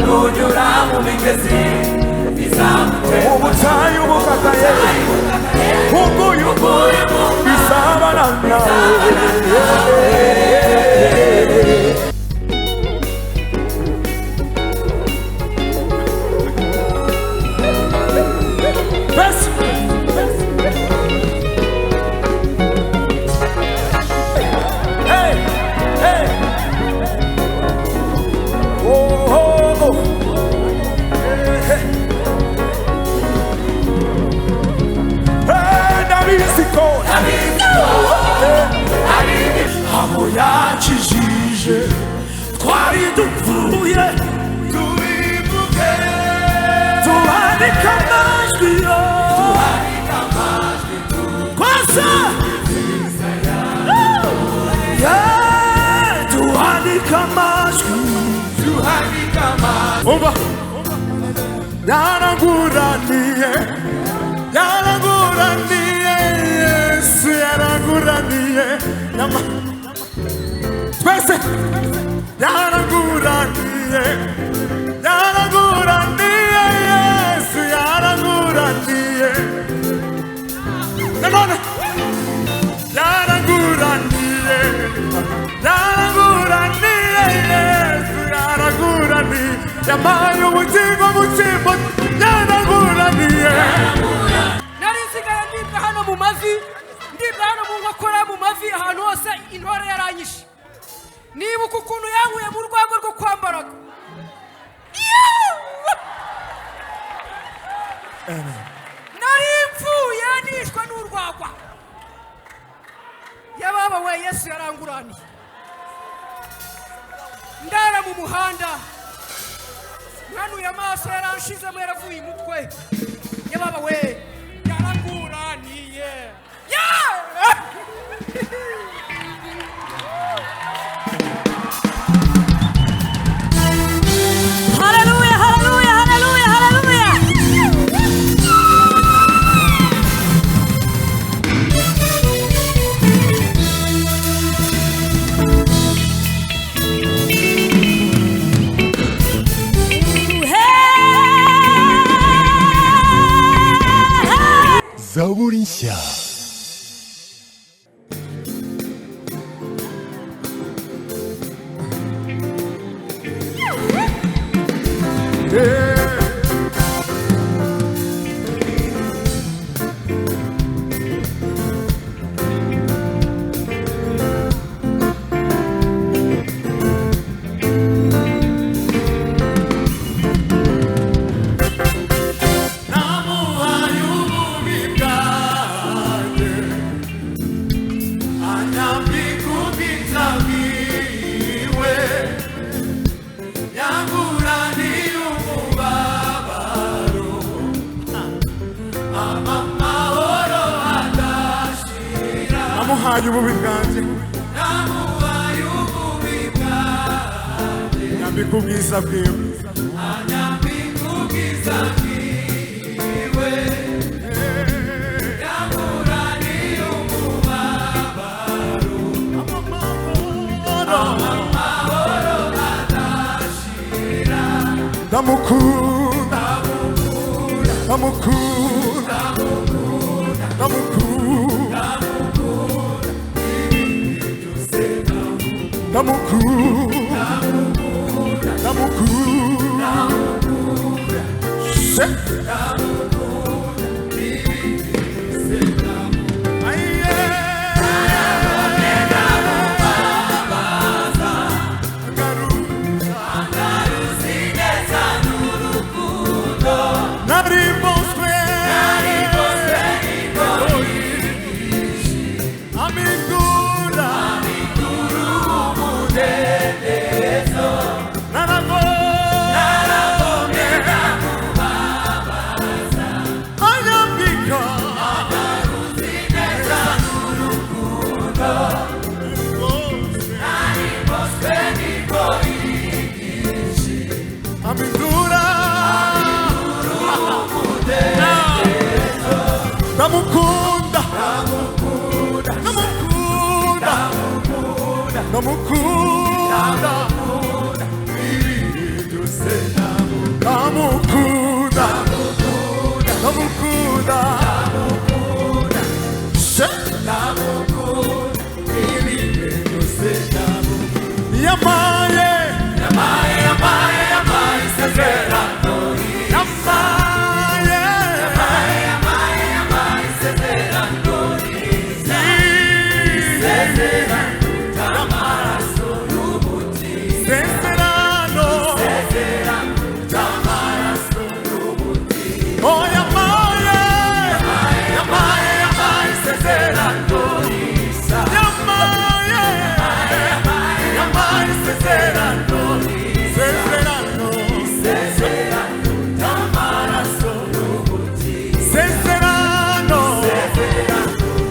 kunyura mu migezi bizamutema ubutayu bukakaye buguyu bizabana nawe abo yakijije twari dupfuye tubivuge tuhanika amajwi kwasa tuhanika amajwi umva yaranguraniye Yesu yaranguraniye twese yaranguraniye Yesu yaranguraniye nanone yaranguraniye Yesu yaranguraniye yampaye ubugingo butimbo yaranguraniye nari nsigaye ndibwa hano mu mavi ndibwa hano mu nkokora mu mavi ahantu hose intore yaranyishe nibuka ukuntu yankuye mu rwego rwo kwambaraga nari mpfuye nishwe n'urwagwa yababa we Yesu yaranguraniye ndara mu muhanda nkanuye amaso yaranshizemo yaravuye umutwe yababa we yaranguraniye Hallelujah, hallelujah, hallelujah, hallelujah. Zaburi nshya. Ububi bwanjye nyambika ubwiza bwiwe yanguraniye umubabaro amahoro adashira ndamukunda Namukunda, ndamukunda ndamukunda yamaye isezerano yamaye isezerano ry'amaraso y'umuti isezerano ry'amaraso y'umuti oh yamaye isezerano yamaye isezerano ry'amaraso y'umuti isezerano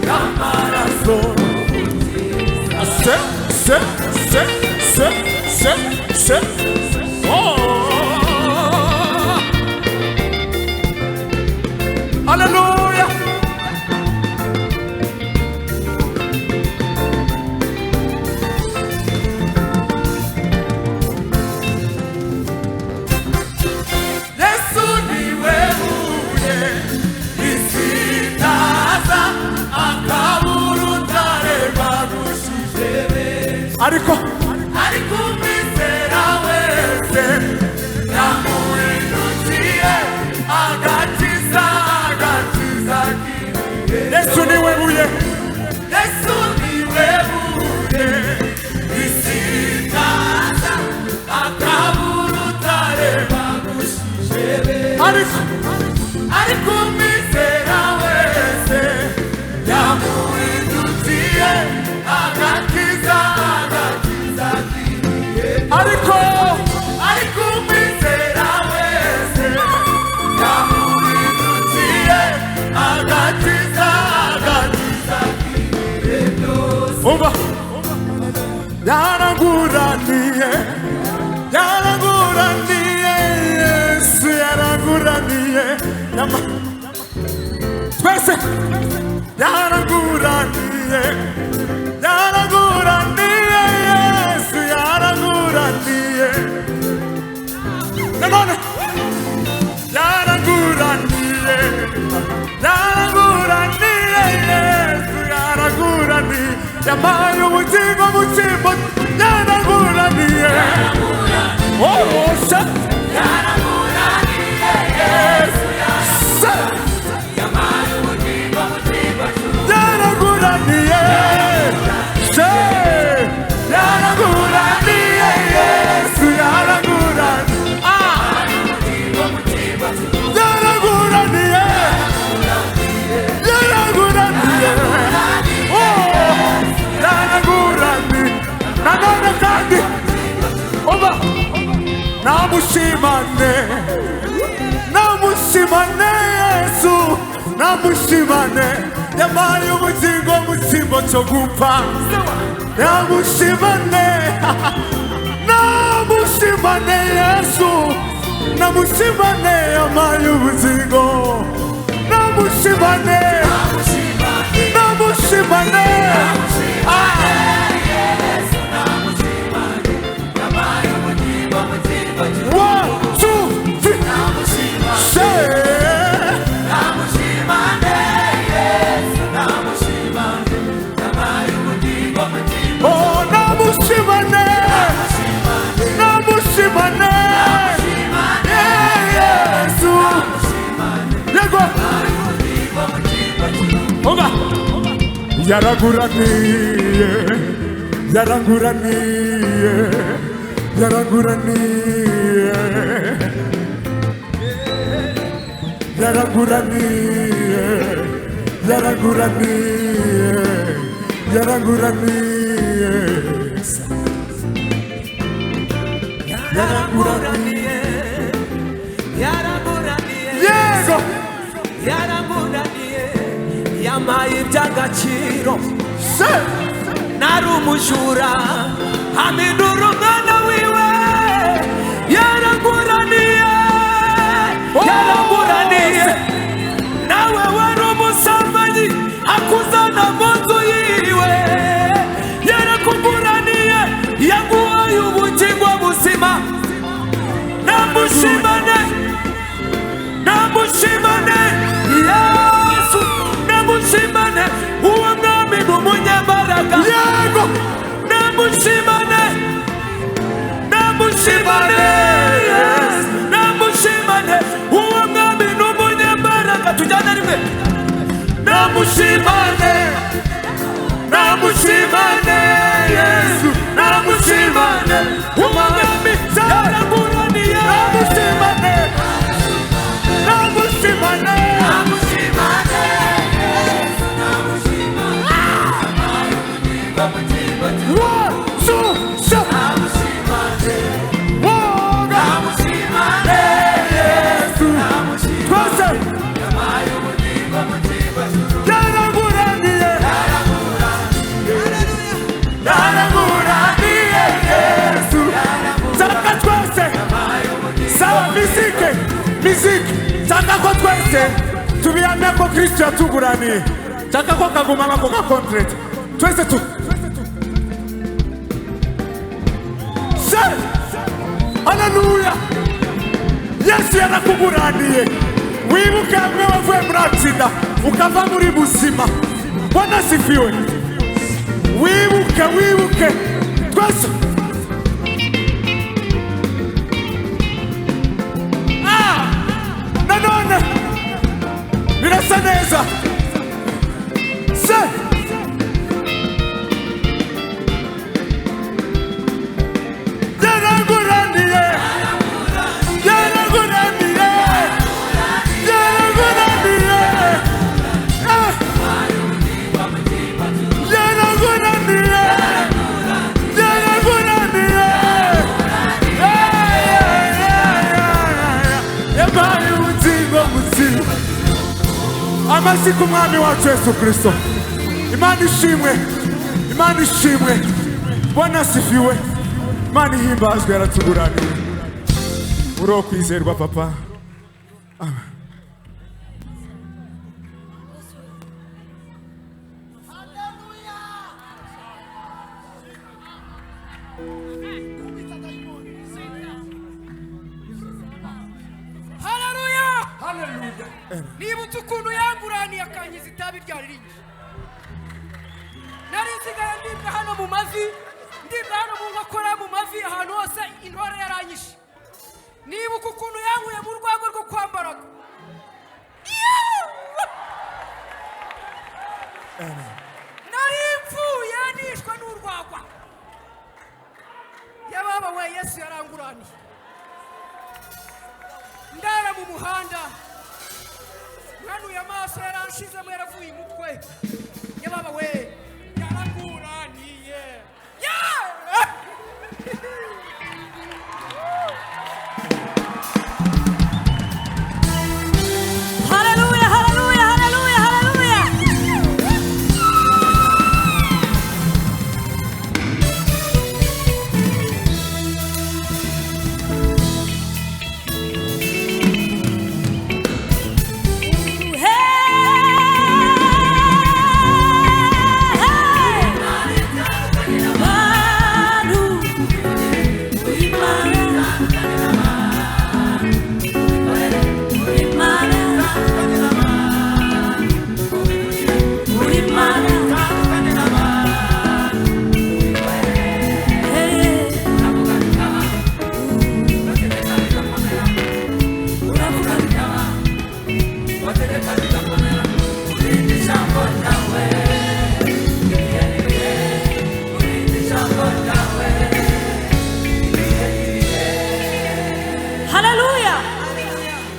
ry'amaraso Hallelujah. Yesu niwe buye risitaza akaburutare barushije ariko umwizera wese yamuhindukiye agakiza Yesu niwe buye risitaza akaburutare barushije ariko umwizera wese yamuhindukiye agakiza ariko umwizera wese yamuhindukiye agakiza umva yaranguraniye Yesu yaranguraniye twese yaranguraniye Yesu yaranguraniye nanone yaranguraniye Yesu yaranguraniye yamaye ubugingo mu cyimbo yaranguraniye oh sha yaranguraniye Yesu yamaye ubugingo mu cyimbo yaranguraniye yaranguraniye Yesu yaranguraniye nanone kandi oba namushimane Yesu namushimane yamaye ubugingo mu cyimbo cyo gupfa namushimane Yesu namushimane yamaye ubugingo namushimane yaranguraniye yamaye iby'agaciro nari umujura amindura umwana wiwe yaranguraniye nawe wari umusambanyi akuzana mu nzu yiwe yarakuguraniye yaguhaye ubugingo buzima namushimane namushimane namushimane namushimane uwo mwami n'umunyembaraga tujyana rimwe namushimane namushimane Yesu namushimane umwami yaraguraniye namushimane namushimane namushimane Miziki, chaka ko twese tubihamya ko Kristo yatuguraniye. Chaka ko kagumana ko ka contract. Twese tu. Hallelujah. Yesu yarakuguraniye. Wibuke amwe wavuye muri accident ukava muri buzima. Bwana sifiwe. Wibuke. Twese. Birasa neza se yaraguraniye yabaye ubugingo buzima amasi ku mwami wacu Yesu Kristo. Imana ishimwe Bwana asifiwe. Imana ihimbazwe yaratuguraniye uro kwizerwa papa. Niba ukuntu yanguraniye akangiza itabi ryari ringi nari nsigaye ndibwa hano mu mavi ndibwa hano mu nkokora mu mavi ahantu hose intore yaranyishe. Niba ukuntu yankuye mu rwego rwo kwambaraga nari mfuye nishwe n'urwagwa yababa we Yesu yaranguraniye ndara mu muhanda Nanu ya maso yaranshize yaravuye umutwe yababa we yaranguraniye Hallelujah, hallelujah, hallelujah, hallelujah.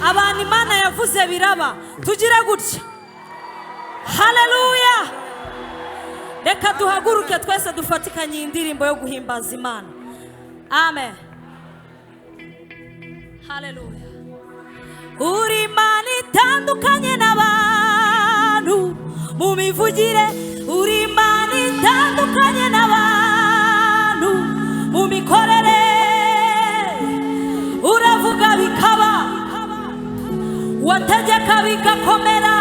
Abantu Imana yavuze biraba tugira gutya. Haleluya. Reka duhaguruke twese dufatikanye indirimbo yo guhimbaza Imana. Amen. Haleluya. Uri Imana itandukanye n'abantu mu mivugire, uri Imana itandukanye n'abantu mu mikorere, uravuga bikaba, wategeka bigakomera,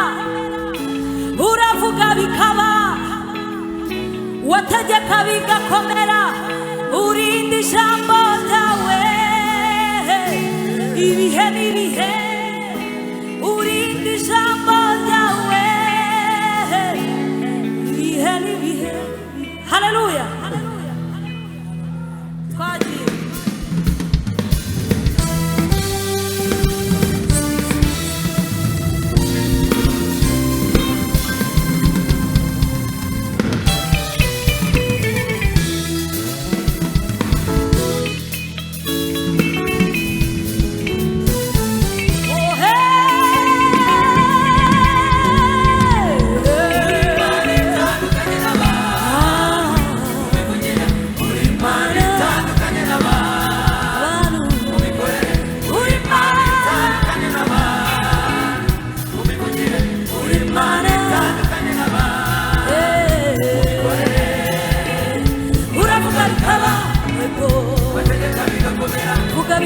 uravuga bikaba, wategeka bigakomera, urinda ijambo ryawe ibihe n'ibihe, urinda ijambo ryawe ibihe n'ibihe. Haleluya.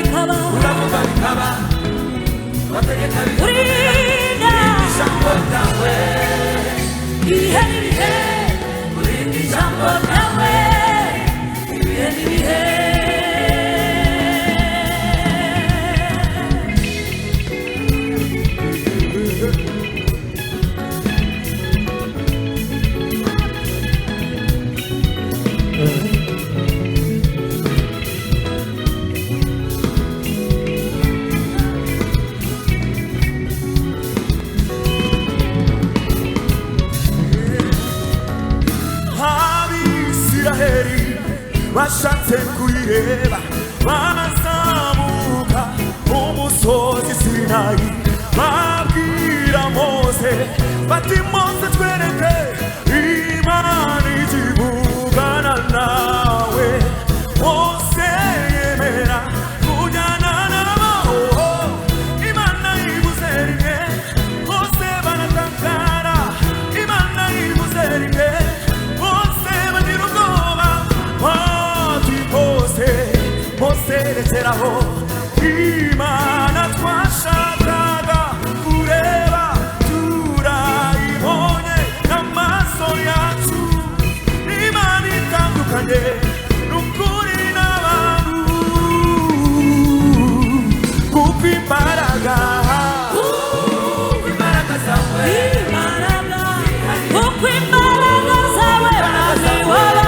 bikaba uravuga bikaba wategeka bikaba urinda ijambo ryawe ibihe n'ibihe urinda ijambo ryawe ibihe n'ibihe Abisiraheli bashatse kuyireba bazamuka umusozi Sinayi babwira Mose bati Mose twereke Imana ikivugana nawe Mose yemera kujyana nabo Imana ivuze rimwe Mose baratangara Imana ivuze rimwe Mose rekeraho Imana twashakaga kureba turayibonye n'amaso yacu Imana itandukanye n'ukuri n'abantu kuko imbaraga zawe kuko imbaraga zawe bazibona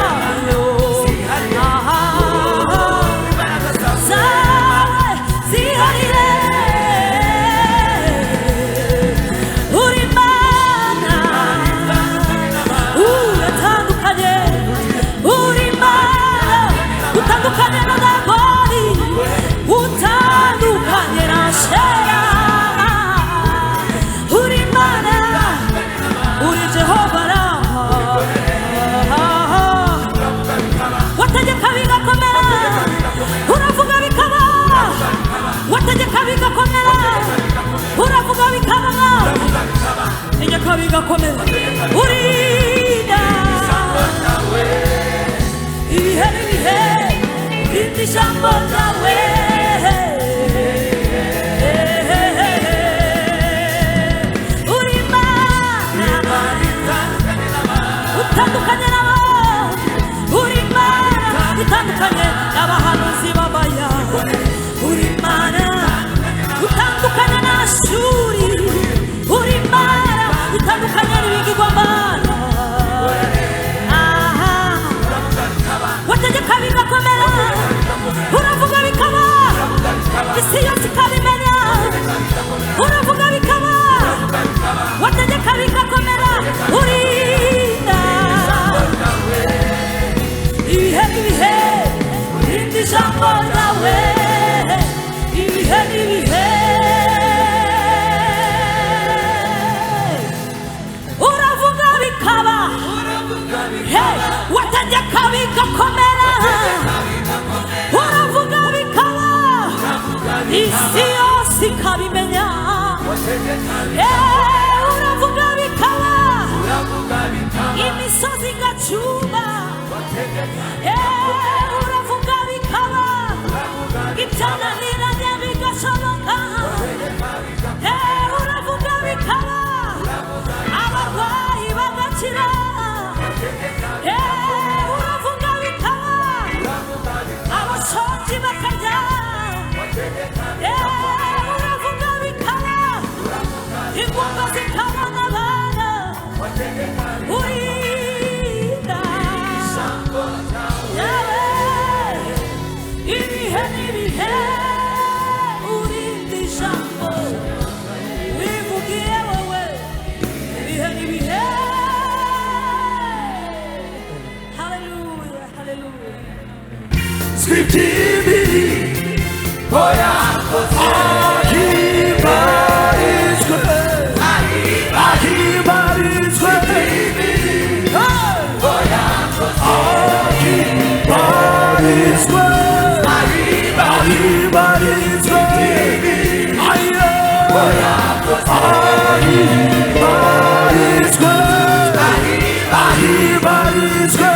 bigakomera urinda ibihe n'ibihe urinda ijambo ryawe uri Imana utandukanye nabo uri Imana utandukanye n'abahanuzi b'abaya uri Imana utandukanye na Ashuri uri Imana utandukanye n'ibigirwamana wategeka bigakomera uravuga bikaba isi yose ikabimenya uravuga bikaba wategeka bigakomera urinda ibihe n'ibihe urinda ijambo ryawe ibihe n'ibihe uravuga bikaba wategeka bigakomera uravuga bikaba isi yose ikabimenya uravuga bikaba imisozi igacuma uravuga bikaba ibyananiranye bigashoboka uravuga bikaba abarwayi bagakira uravuga bikaba abashonji bakarya uravuga bikaba ingumba zikabona abana urinda ibihe n'ibihe urinda ijambo wivugiye wowe ibihe n'ibihe haleluya haleluya Scriptivi Oya Ahibarizwe Ahibarizwe Oya Ahibarizwe Ahibarizwe Oya Ahibarizwe Ahibarizwe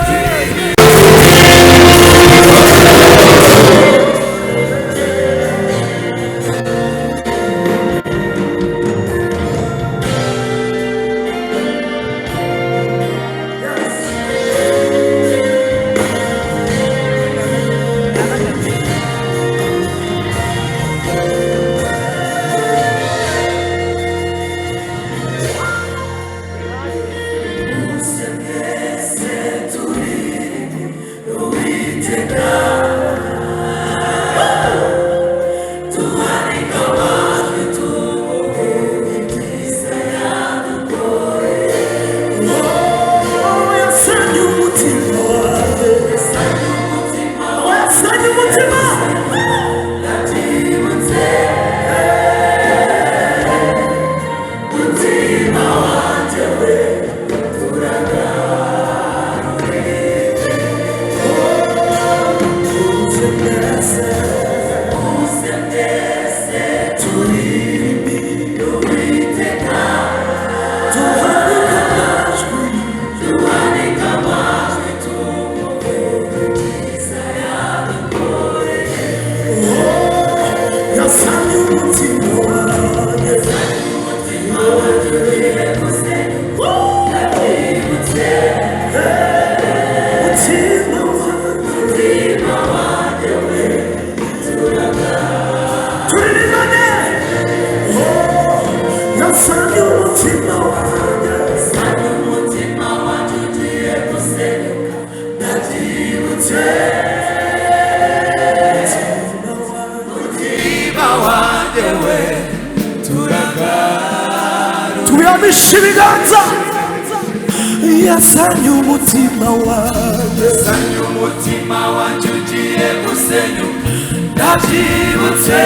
dufatisha ibiganza yasanye umutima wanjye ugiye gusenyuka ndabyibutse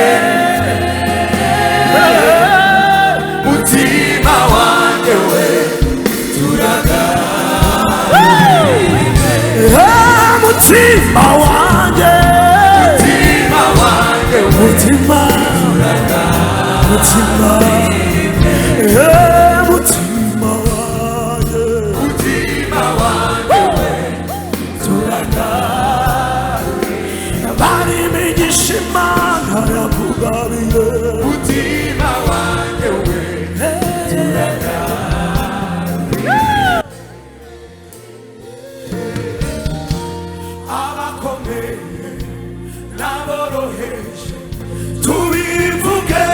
mutima wanjye we turaga mutima wanjye mutima turaga mutima mutima wanjye turaga bari imigisha Imana yakugabiye mutima wanjye we turaga abakomeye n'aboroheje tubivuge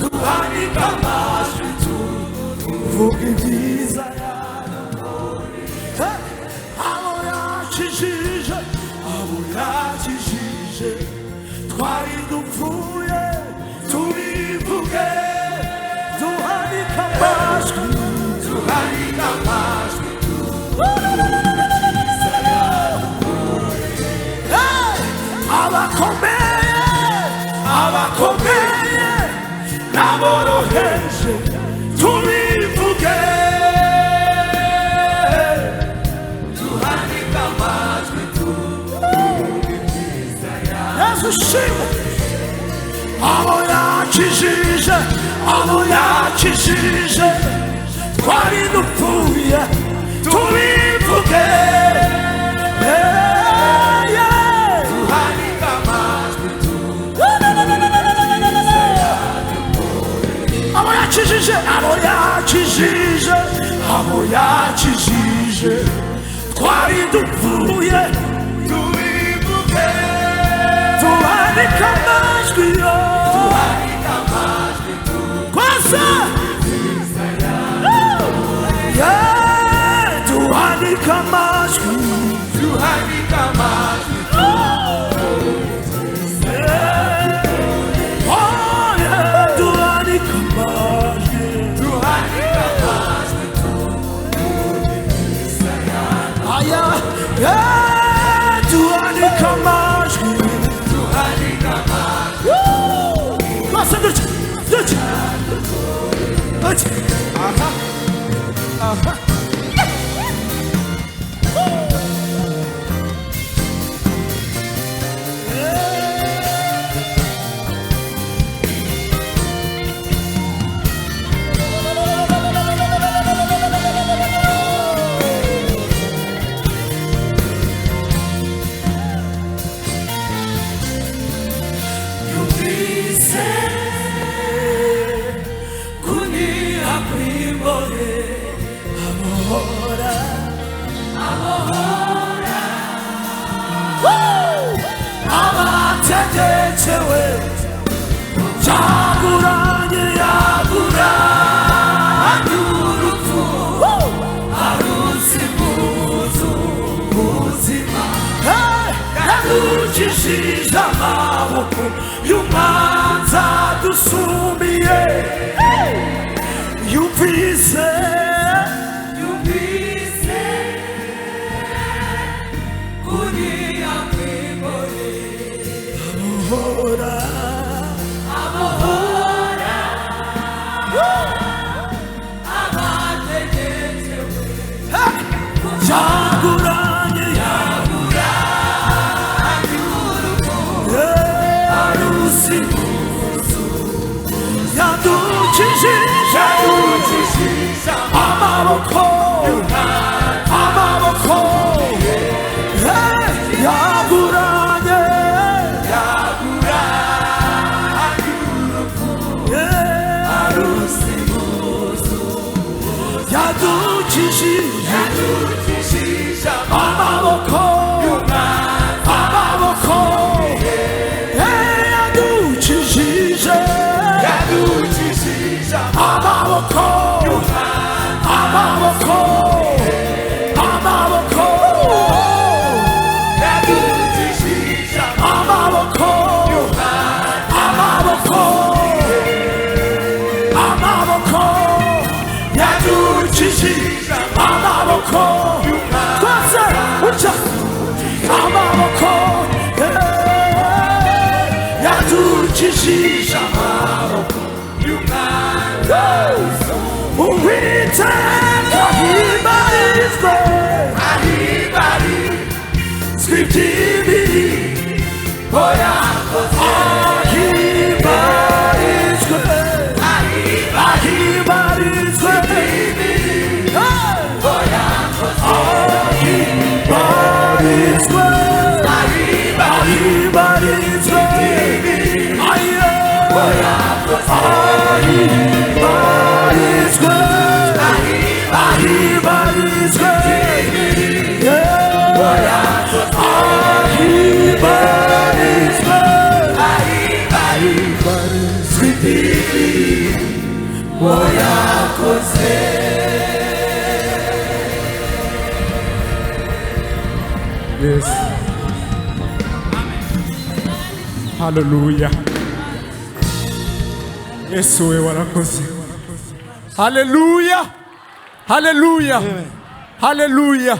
tuhanike amajwi tuvuge ibyiza abo yakijije twari dupfuye tubivuge tuhanike amajwi abakomeye n'aboroheje tubivuge tuhanike amajwi tuvuge ibyiza Yesu shimwe abo yakijije twari dupfuye tubivuge abo yakijije twari dupfuye tubivuge tuhanike amajwi kwasa tuhanike amajwi Yadukijije amaboko y'umwanzi adusumbiye yumvise kuriya kwigore abohora abategerejewe yaguranye yadukijije Yes. Hallelujah. Yesu we warakoze. Hallelujah. Hallelujah. Hallelujah.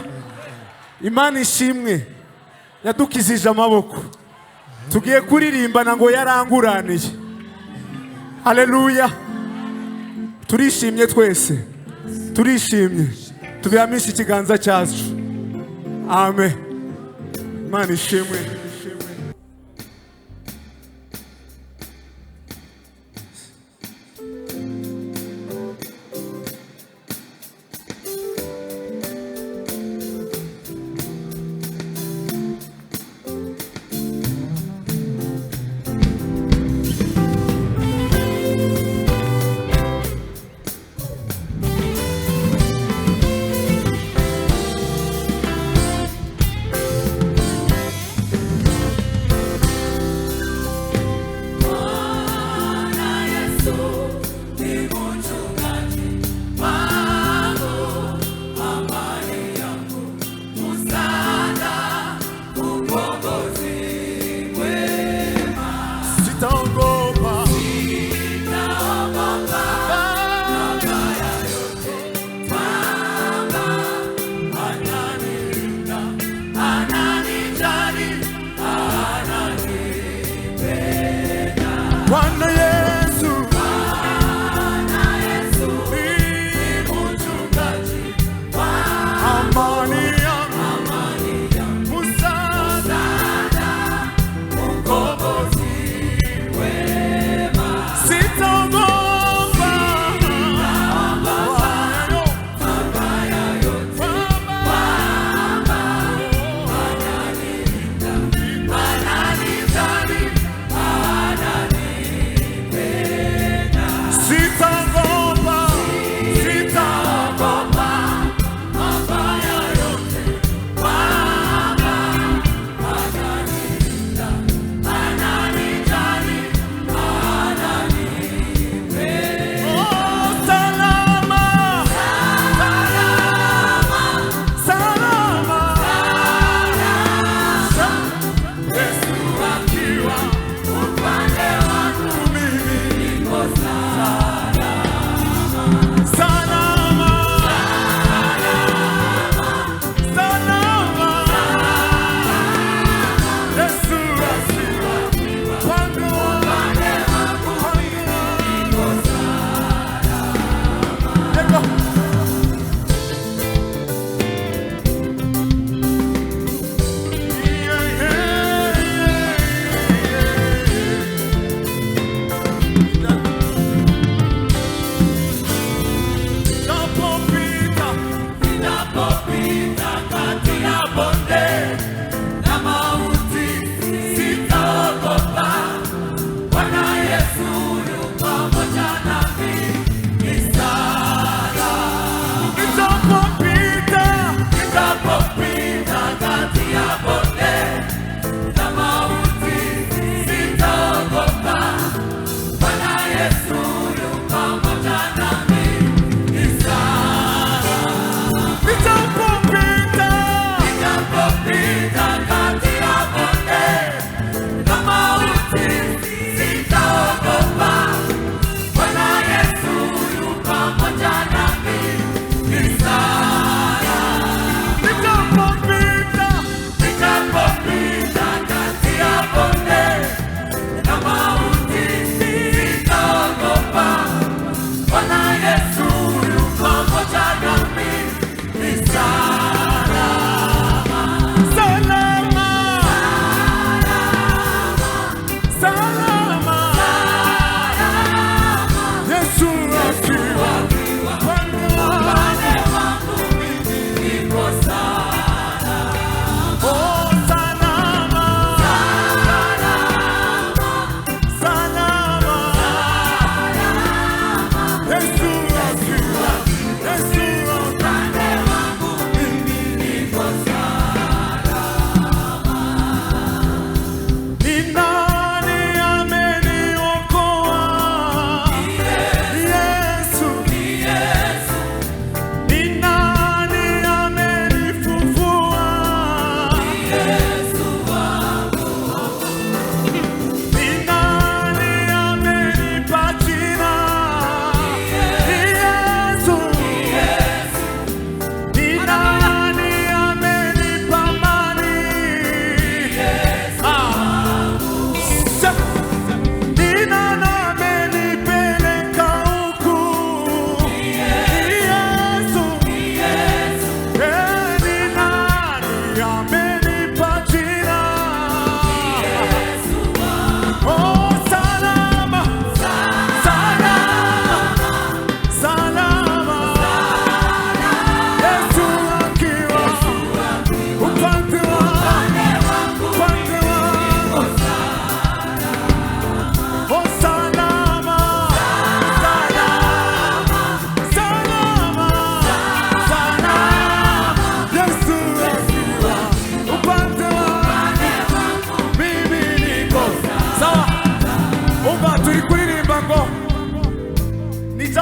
Imana ishimwe yadukizije amaboko. Tugiye kuririmbana ngo yaranguraniye. Hallelujah. Turishimye twese. Turishimye. Tubihamisha ikiganza cyacu. Amen. Imana ishimwe.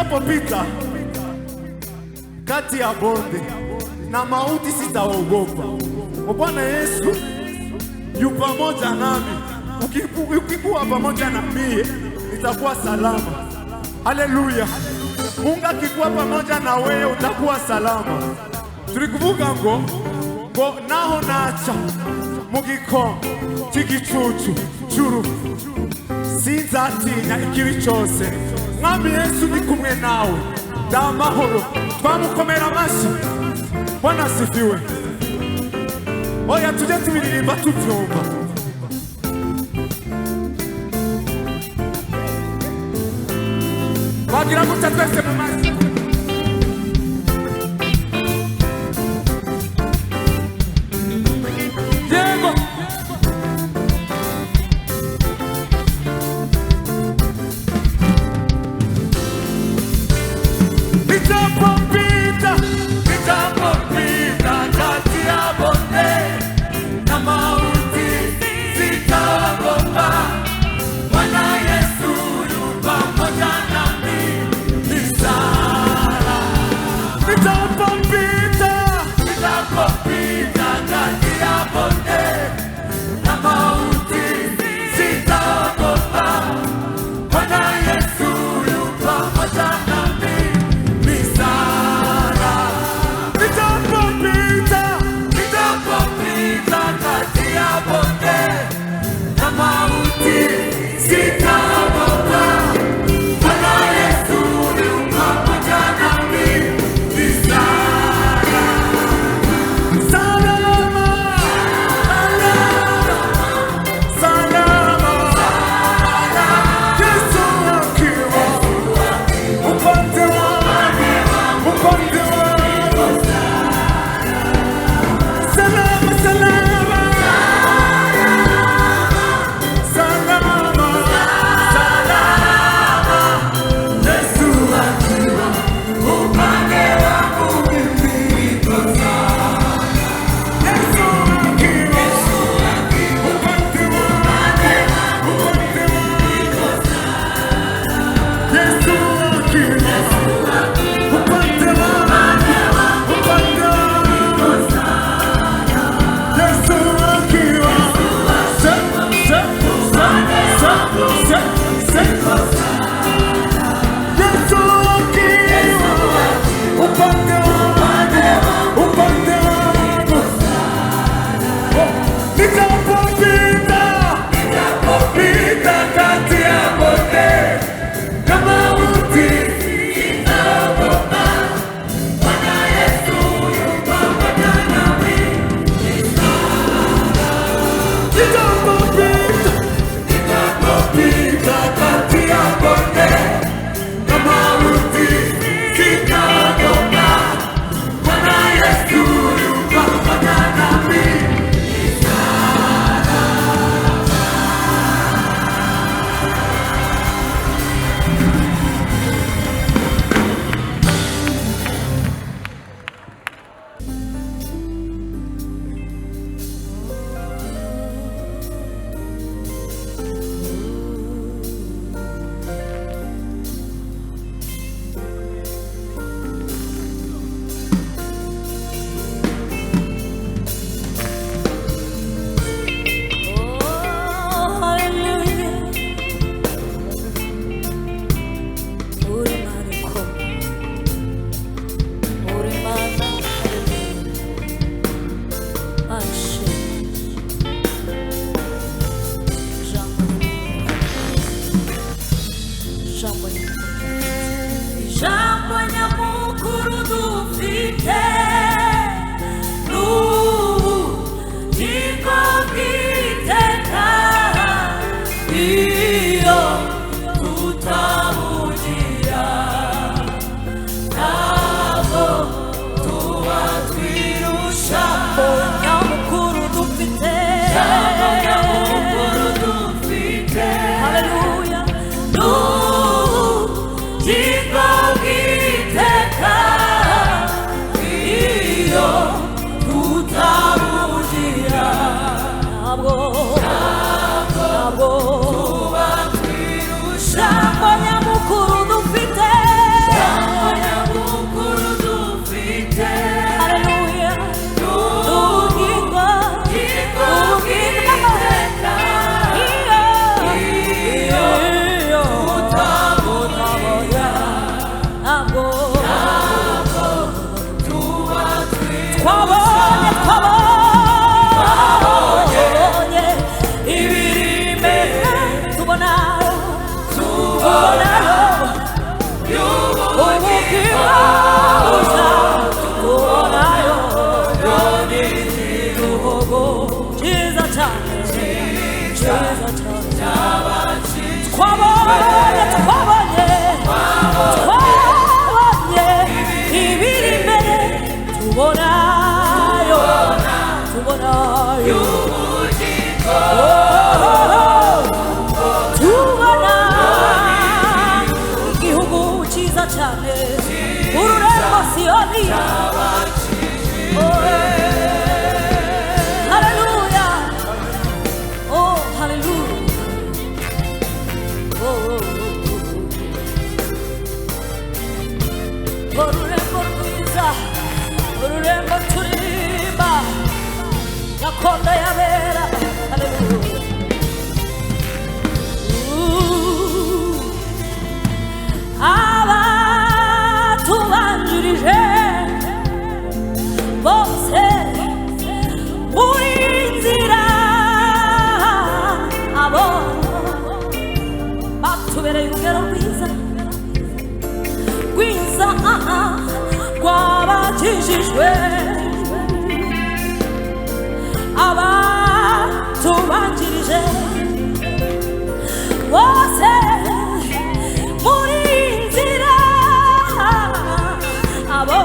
nijapopita kati ya bonde na mauti sitaogopa. Bwana Yesu yu pamoja nami. Ukikuwa pamoja na mimi nitakuwa salama. Haleluya. Mungu akikuwa pamoja na wewe utakuwa salama. Tulikuvuga ngo naho nacha mugiko chigicucu curu sinzatinya ikibi cyose. Mwami Yesu ni kumwe nawe, ndamahoro. Twamukomera amashyi. Bwana asifiwe. Oya tujye tubiririmba tubyumva. Wagira gutya twese mu mashyi. Yego. Nitapopita kati ya bonde na mauti sitaogopa. Bwana Yesu yu pamoja nami, ni salama. Nitapopita kati ya bonde na mauti sitaogopa. Bwana Yesu yu pamoja nami, ni salama. Nitapopita kati ya bonde na mauti sitaogopa. Bwana Yesu yu pamoja nami, ni salama. Salama, salama, Yesu akiwa upande wangu. Salama, salama, salama, Yesu akiwa upande wangu mimi niko salama. Yesu akiwa upande wangu niko salama. Yesu akiwa upande wangu niko salama. Yesu akiwa nitapopita kati ya bonde na mauti sitaogopa. Bwana Yesu yu pamoja nami, ni salama. Nitapopita kati ya bonde na mauti sitaogopa. Bwana Yesu yu pamoja nami, ni salama. Jambo nyamukuru dufite niko bwiteka iyo tutabugira ntabwo tuba twirusha. Nyamukuru dufite, nyamukuru dufite, haleluya, niko bwiteka iyo tutabugira ntabwo tuba twirusha. Nyamukuru dufite, cyane cyiza cyane twabonye ibiri imbere tubonayo tubona igihugu cyiza cyane ururembo Siyoni. Haleluya, oh haleluya, ururembo rwiza, ururembo turirimba gakondo yabera. Haleluya, abatubanjirije bose muri nzira, abo batubereye urugero rwiza rw'abakijijwe. Abatubanjirije bose muri nzira, abo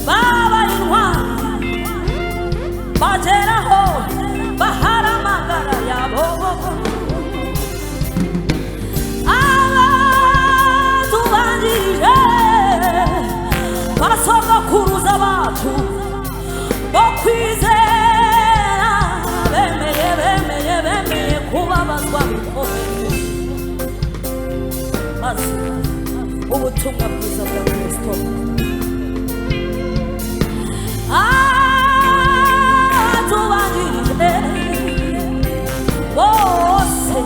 babaye intwari bageraho baharamagara yabo. Abatubanjirije basogokuruza bacu bo kwizera, bemeye kubabazwa bikomeye, maze ubutumwa bwiza bwa Kristo. Tubanjirije bose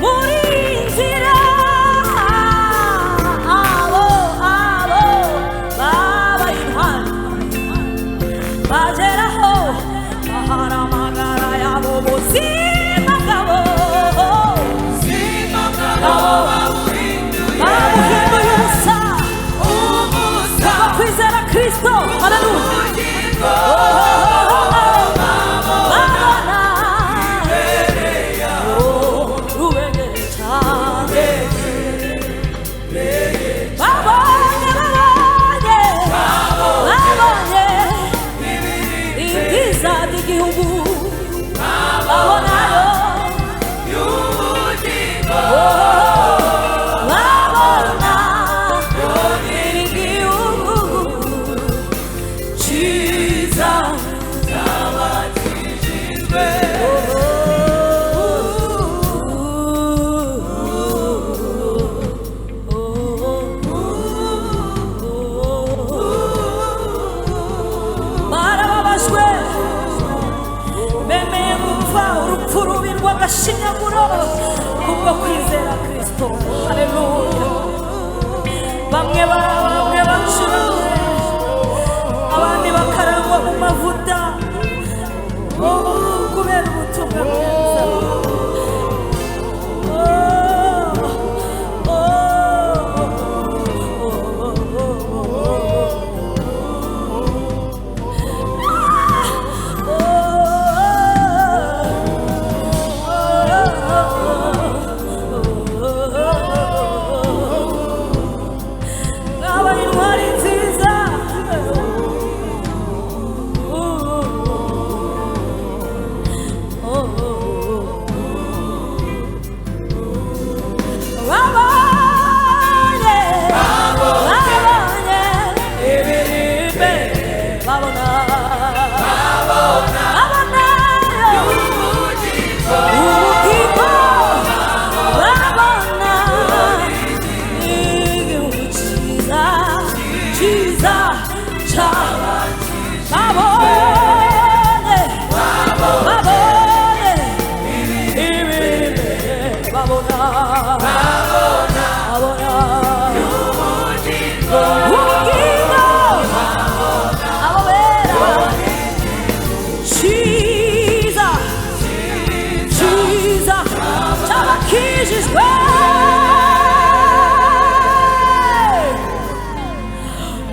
muri nzira, abo babaye intwari bageraho baharamagara yabo. Ubuzima bwabo babuhinduye ubusa kwizera Kristo. Haleluya, babona rubegere cyane, babonye ibyiza by'igihugu, babonayo babona igihugu cyiza cy'abakijijwe. Barababajwe, bemeye gupfa urupfu rubi rw'agashinyaguro kubwo kwizera Kristo. Haleluya, bamwe bacuramye, abandi bakarangwa mu mavuta kubera ubutumwa bwiza.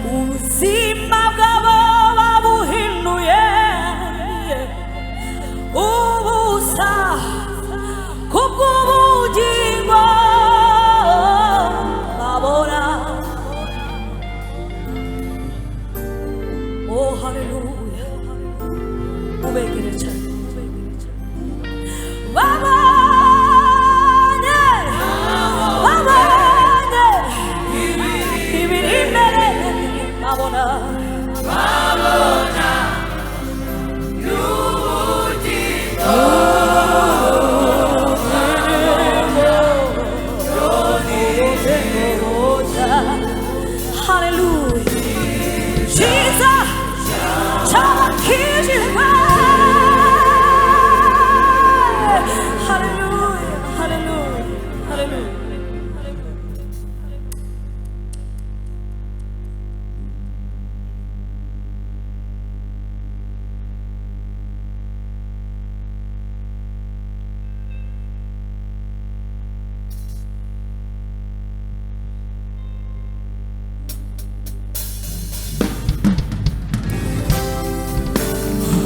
ubuzima bwabo babuhinduye twegere cyane babonye ibiri imbere babona Hallelujah. Jesus, hallelujah, hallelujah, hallelujah.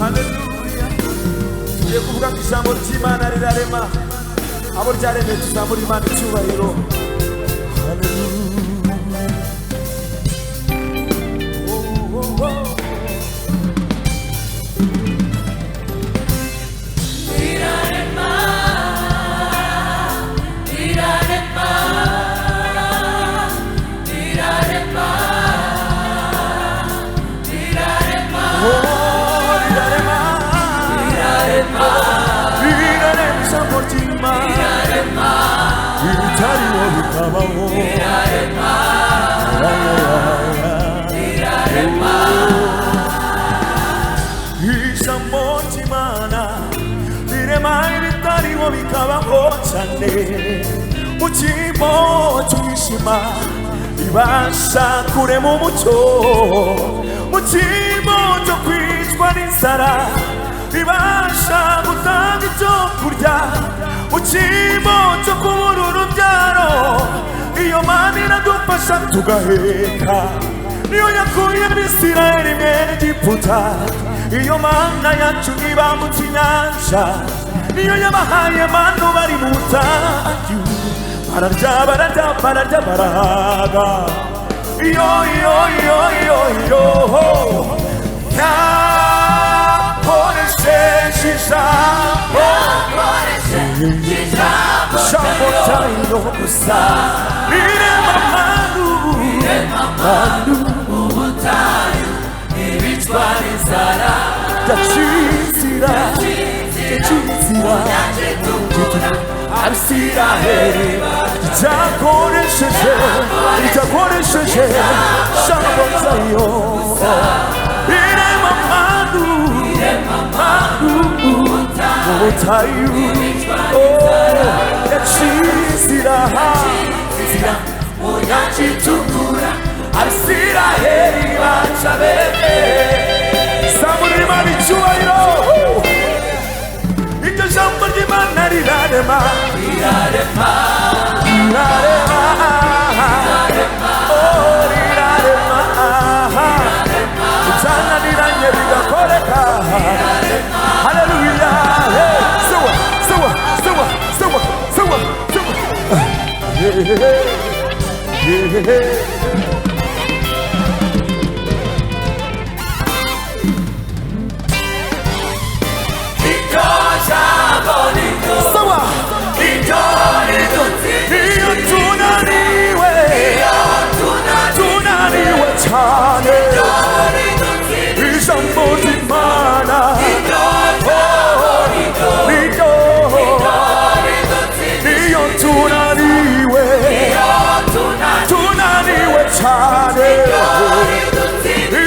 Haleluya. Tugiye kuvuga ko ijambo ry'Imana rirarema abo ryaremeye tuzamura Imana icyubahiro. Muchimo tumishima ibasha kurema umucyo muchimo cyo kwicwa n'inzara ibasha gutanga icyo kurya muchimo cyo kubura urubyaro iyo Mana iradufasha tugaheka niyo yakuye Abisirayeli mwene Egiputa iyo Mana yacu ibambutse inyanja niyo yabahaye manu bari mu butayu bararya barahaga iyo yakoresheje ijambo ryayo gusa rirema manu mu butayu ibicwa n'inzara gacizira Abisirayeli itakoresheje ijambo ryayo rirema manu mu butayu yacizira mu nyanja itukura Abisirayeli baca bene zamurira Imana icyubahiro. Iryo jambo ry'Imana rirarema ibyananiranye bigakoreka. Haleluya. tunaniwe cyane ijambo ry'Imana iyo tunaniwe cyane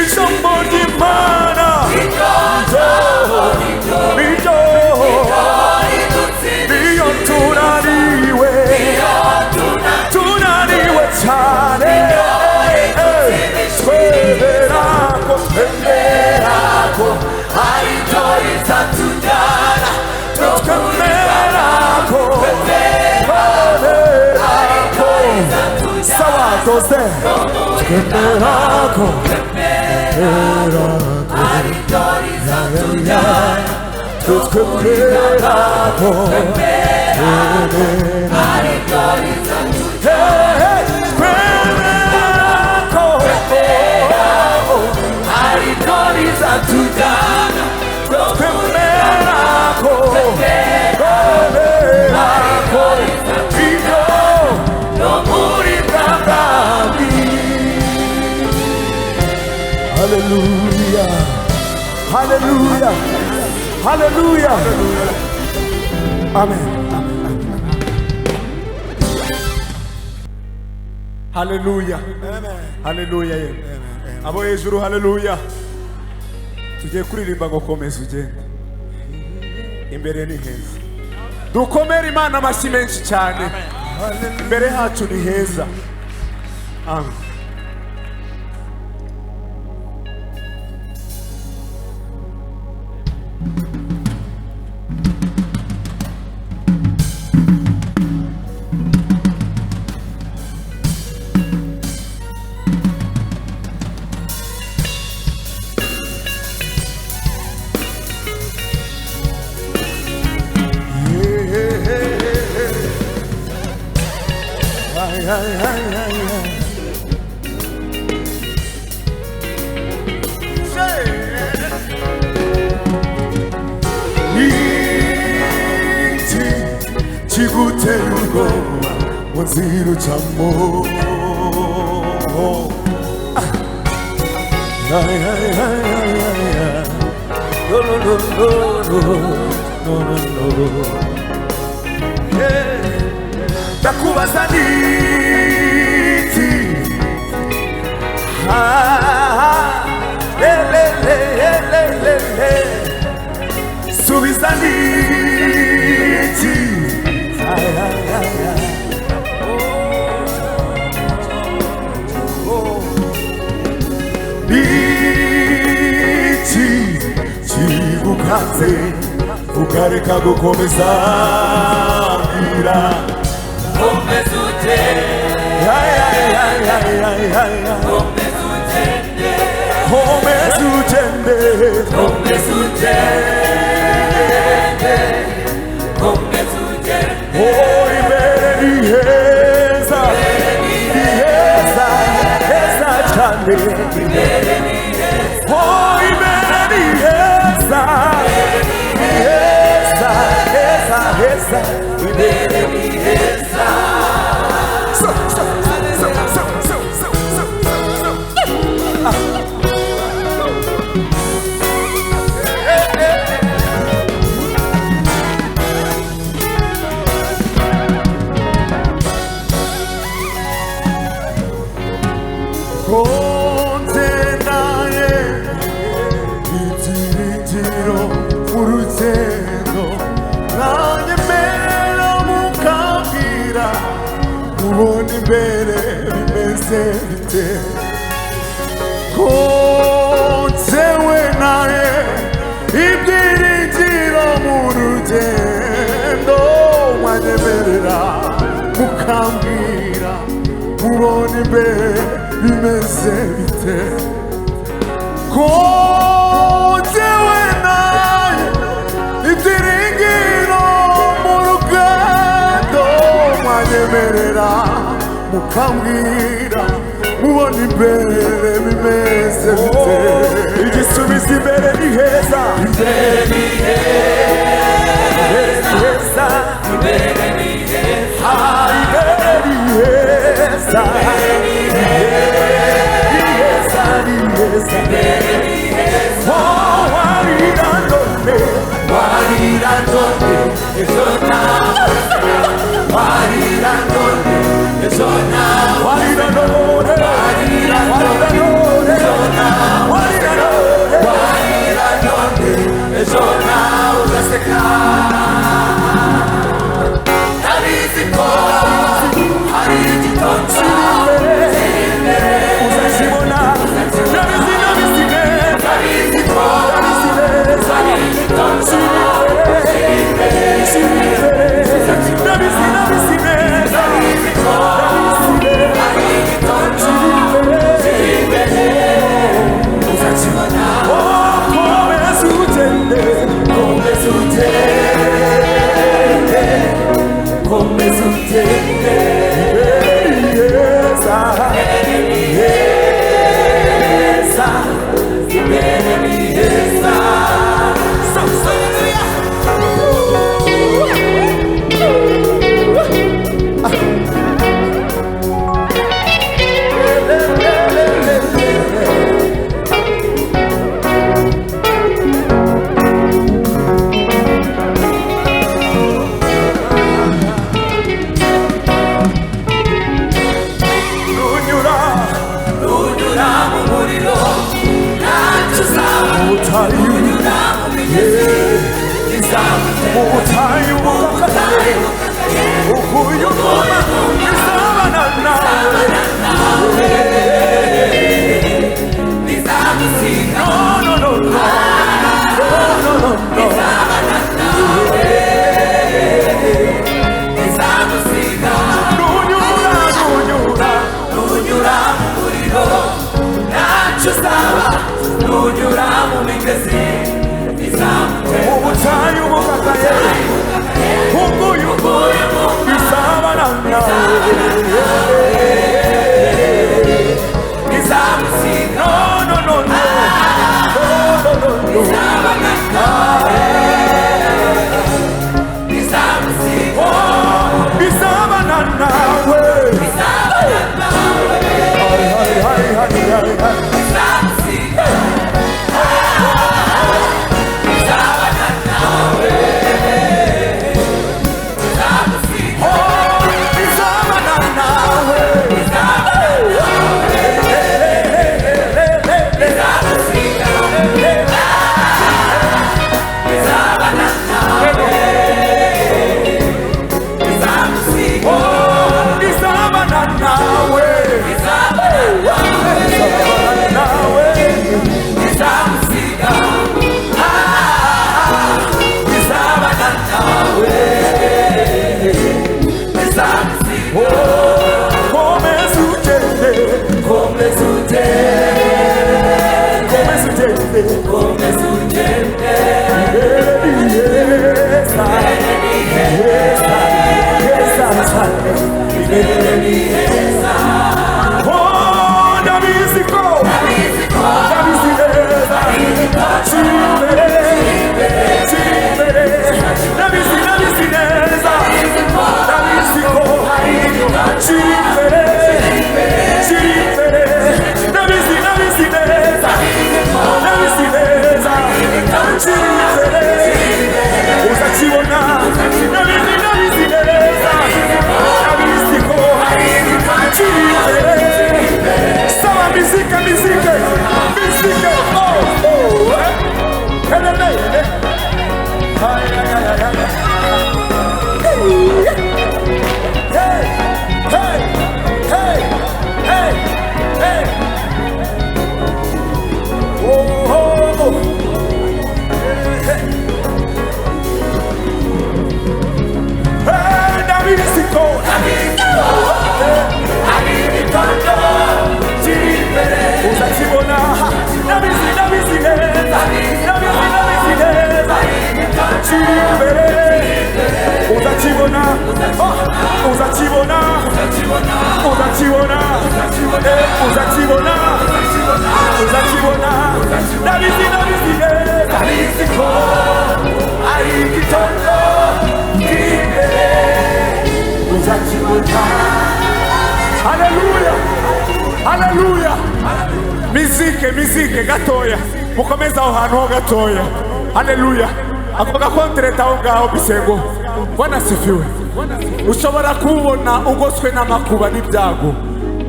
ijambo ry'Imana iyo tunaniwe cyane twemerako ariko rizatujyana twemerako sawa dose twemerako ariko rizatujyana twemerako ariko rizatujyana Hallelujah. Hallelujah. Amen. Hallelujah. Hallelujah. Abo hejuru hallelujah. Tugiye kuririmba ngo komeza ugende. Imbere ni heza. Dukomere Imana amashyi menshi cyane. Imbere hacu ni heza. Amen. Chigutera ubwoba mu nzira ucamo ndakubaza niki subiza niki niki kigukaze ukareka gukomeza mbwira komeza ugende oh imbere ni heza cyane oh imbere ni heza imbere ni heza kontenaye ibyiringiro urugendo nanyemera mukambwira mubona imbere bimeze bite kontewe naye ibyiringiro mu rugendo mwanyemerera mukambwira mubona imbere bimeze bite kontewe naye ibyiringiro mu rugendo mwanyemerera mukambwira mubona imbere bimeze bite igisubizo imbere ni heza imbere ni heza imbere ni heza imbere ni heza mu butayu bukakaye ukuye umuma bizabana nawe no no no no no no no nunyura mu muriro ntacyo uzaba nunyura mu migezi mu butayu bukakaye ukuye bizabana nawe bizamusiga no no no no no no no bizamusiga bizabana nawe Haleluya. Mizike gatoya mukomeza aho hantu ho gatoya. Haleluya. Ako gakontereta aho ngaho bisengo Bwana sifiwe. Ushobora kubona ugoswe n'amakuba n'ibyago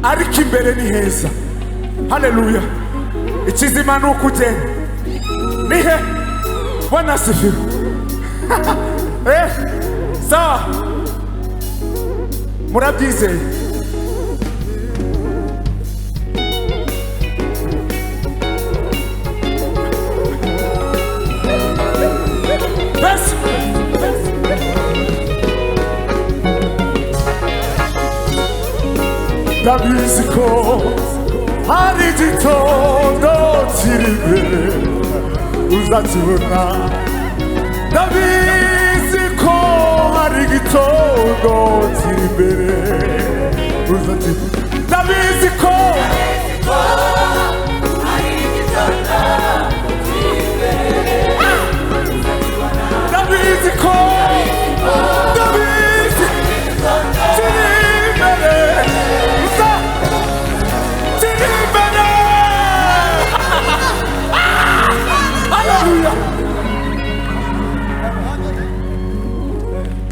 ariko imbere ni heza. Haleluya. Ikizima nuko ugenda nihe. Bwana sifiwe. Sawa murabyizeye. ndabizi ko hari igitondo kiri imbere uzakibona. Ndabizi ko hari igitondo kiri imbere uzakibona. Ndabizi ko hari igitondo kiri imbere uzakibona. Ndabizi ko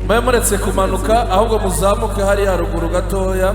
mwe muretse kumanuka ahubwo muzamuke hariya haruguru gatoya.